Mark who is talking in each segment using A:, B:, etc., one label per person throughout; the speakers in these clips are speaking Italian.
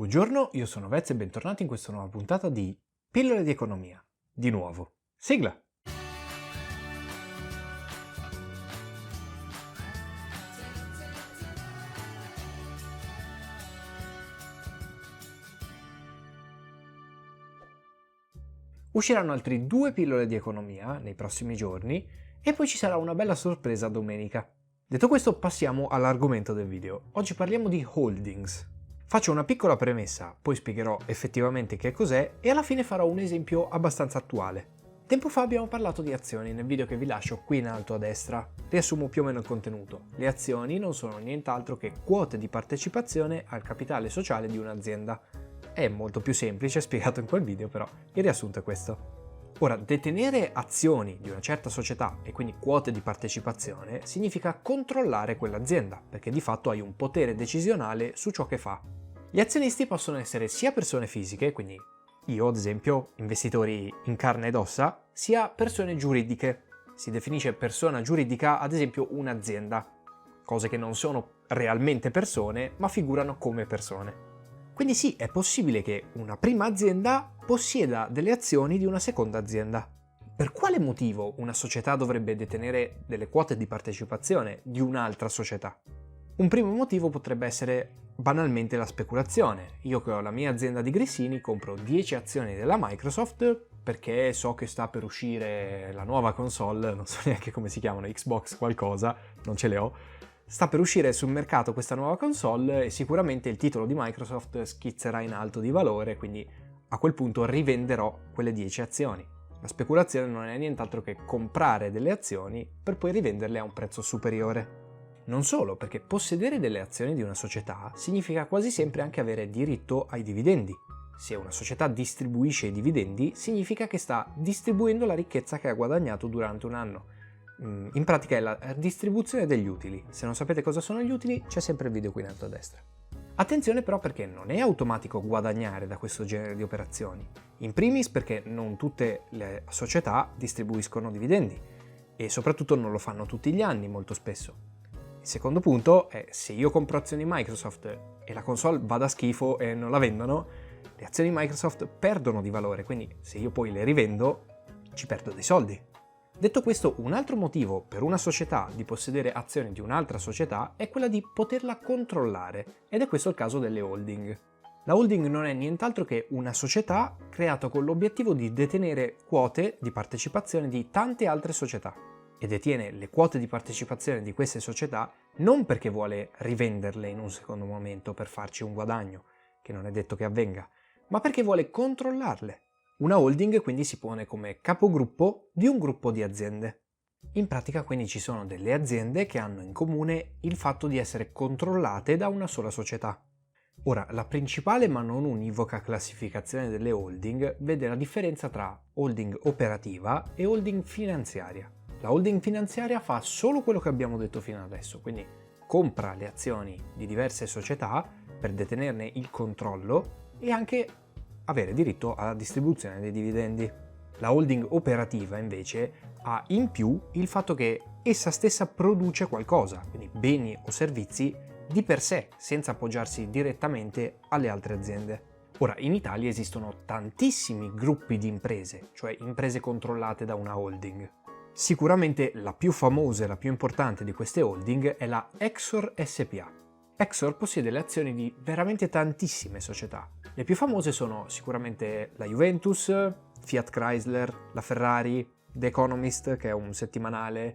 A: Buongiorno, io sono Vez e bentornati in questa nuova puntata di Pillole di Economia. Di nuovo. Sigla! Usciranno altri 2 pillole di economia nei prossimi giorni e poi ci sarà una bella sorpresa domenica. Detto questo, passiamo all'argomento del video. Oggi parliamo di holdings. Faccio una piccola premessa, poi spiegherò effettivamente che cos'è e alla fine farò un esempio abbastanza attuale. Tempo fa abbiamo parlato di azioni nel video che vi lascio qui in alto a destra. Riassumo più o meno il contenuto. Le azioni non sono nient'altro che quote di partecipazione al capitale sociale di un'azienda. È molto più semplice spiegato in quel video, però il riassunto è questo. Ora, detenere azioni di una certa società e quindi quote di partecipazione significa controllare quell'azienda, perché di fatto hai un potere decisionale su ciò che fa. Gli azionisti possono essere sia persone fisiche, quindi io ad esempio, investitori in carne ed ossa, sia persone giuridiche. Si definisce persona giuridica ad esempio un'azienda, cose che non sono realmente persone, ma figurano come persone. Quindi sì, è possibile che una prima azienda possieda delle azioni di una seconda azienda. Per quale motivo una società dovrebbe detenere delle quote di partecipazione di un'altra società? Un primo motivo potrebbe essere banalmente la speculazione. Io che ho la mia azienda di grissini compro 10 azioni della Microsoft perché so che sta per uscire la nuova console, non so neanche come si chiamano, Xbox qualcosa, non ce le ho. Sta per uscire sul mercato questa nuova console e sicuramente il titolo di Microsoft schizzerà in alto di valore, quindi a quel punto rivenderò quelle 10 azioni. La speculazione non è nient'altro che comprare delle azioni per poi rivenderle a un prezzo superiore. Non solo, perché possedere delle azioni di una società significa quasi sempre anche avere diritto ai dividendi. Se una società distribuisce i dividendi, significa che sta distribuendo la ricchezza che ha guadagnato durante un anno. In pratica è la distribuzione degli utili. Se non sapete cosa sono gli utili, c'è sempre il video qui in alto a destra. Attenzione però perché non è automatico guadagnare da questo genere di operazioni. In primis perché non tutte le società distribuiscono dividendi e soprattutto non lo fanno tutti gli anni molto spesso. Il secondo punto è se io compro azioni Microsoft e la console va da schifo e non la vendono, le azioni Microsoft perdono di valore, quindi se io poi le rivendo ci perdo dei soldi. Detto questo, un altro motivo per una società di possedere azioni di un'altra società è quella di poterla controllare, ed è questo il caso delle holding. La holding non è nient'altro che una società creata con l'obiettivo di detenere quote di partecipazione di tante altre società e detiene le quote di partecipazione di queste società non perché vuole rivenderle in un secondo momento per farci un guadagno, che non è detto che avvenga, ma perché vuole controllarle. Una holding quindi si pone come capogruppo di un gruppo di aziende. In pratica quindi ci sono delle aziende che hanno in comune il fatto di essere controllate da una sola società. Ora, la principale ma non univoca classificazione delle holding vede la differenza tra holding operativa e holding finanziaria. La holding finanziaria fa solo quello che abbiamo detto fino adesso, quindi compra le azioni di diverse società per detenerne il controllo e anche avere diritto alla distribuzione dei dividendi. La holding operativa invece ha in più il fatto che essa stessa produce qualcosa, quindi beni o servizi di per sé, senza appoggiarsi direttamente alle altre aziende. Ora, in Italia esistono tantissimi gruppi di imprese, cioè imprese controllate da una holding. Sicuramente la più famosa e la più importante di queste holding è la Exor SpA. Exor possiede le azioni di veramente tantissime società. Le più famose sono sicuramente la Juventus, Fiat Chrysler, la Ferrari, The Economist, che è un settimanale,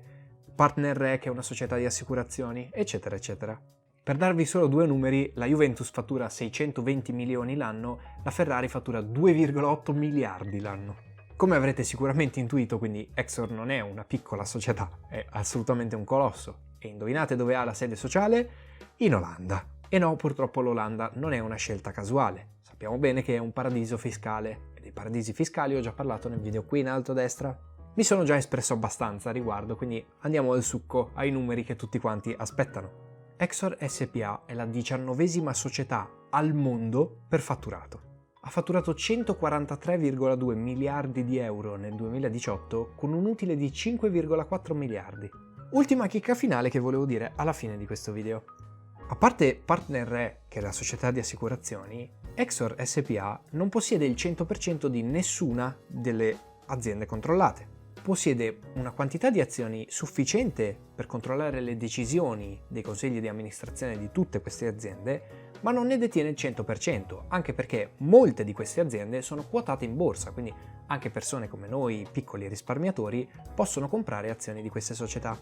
A: PartnerRe, che è una società di assicurazioni, eccetera, eccetera. Per darvi solo due numeri, la Juventus fattura 620 milioni l'anno, la Ferrari fattura 2,8 miliardi l'anno. Come avrete sicuramente intuito, quindi Exor non è una piccola società, è assolutamente un colosso. E indovinate dove ha la sede sociale? In Olanda. E no, purtroppo l'Olanda non è una scelta casuale. Sappiamo bene che è un paradiso fiscale, e dei paradisi fiscali ho già parlato nel video qui in alto a destra. Mi sono già espresso abbastanza a riguardo, quindi andiamo al succo, ai numeri che tutti quanti aspettano. Exor SpA è la 19ª società al mondo per fatturato. Ha fatturato 143,2 miliardi di euro nel 2018 con un utile di 5,4 miliardi. Ultima chicca finale che volevo dire alla fine di questo video. A parte PartnerRe, che è la società di assicurazioni, Exor SpA non possiede il 100% di nessuna delle aziende controllate. Possiede una quantità di azioni sufficiente per controllare le decisioni dei consigli di amministrazione di tutte queste aziende, ma non ne detiene il 100%, anche perché molte di queste aziende sono quotate in borsa, quindi anche persone come noi, piccoli risparmiatori, possono comprare azioni di queste società.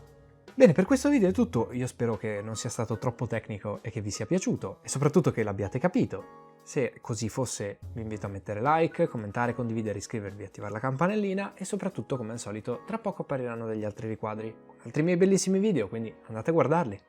A: Bene, per questo video è tutto, io spero che non sia stato troppo tecnico e che vi sia piaciuto, e soprattutto che l'abbiate capito. Se così fosse, vi invito a mettere like, commentare, condividere, iscrivervi, attivare la campanellina e soprattutto, come al solito, tra poco appariranno degli altri riquadri con altri miei bellissimi video, quindi andate a guardarli.